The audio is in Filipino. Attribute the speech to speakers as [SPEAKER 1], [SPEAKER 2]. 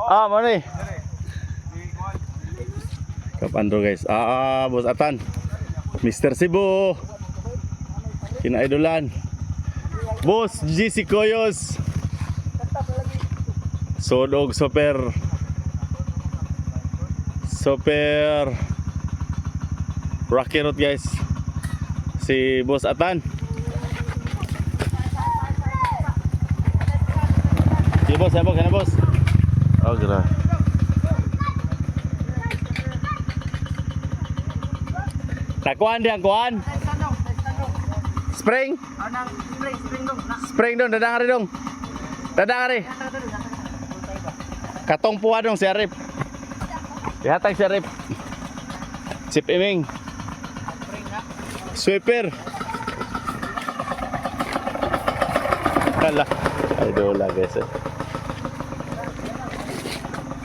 [SPEAKER 1] Ah, mana ni? Kapandro guys. Boss Atan. Mr. Cebu. Kinaidolan. Boss GC Koyos. Sodog super Rocky Road guys. Si Boss Atan. Si boss, kana boss. Oh, grabe. Takuan diyan, kuan. Spring? Spring dong, dadang ari dong. Dadang ari. Katong puwa dong si Arif. Ihatag si Arif. Chip Iming. Sweeper. Kala. Idol guys.